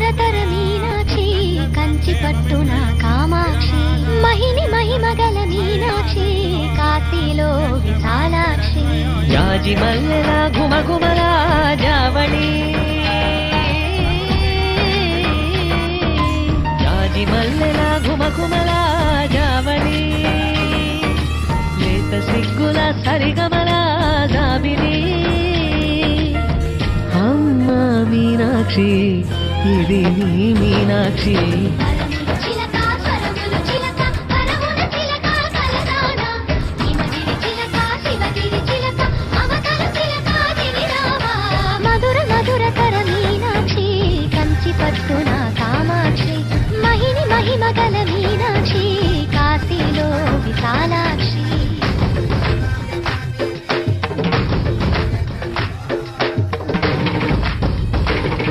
మధురతర మీనాక్షి కంచి పట్టున కామాక్షి మహిని మహిమగల మీనాక్షి కాశీలో విశాలాక్షి జాజి మల్లెల ఘుమఘుమల జావళి జాజి మల్లెల ఘుమఘుమల జావళి లేత సిగ్గుల సరిగమల జాబిలి అమ్మ మీనాక్షి ఇది నీ మీనాక్షి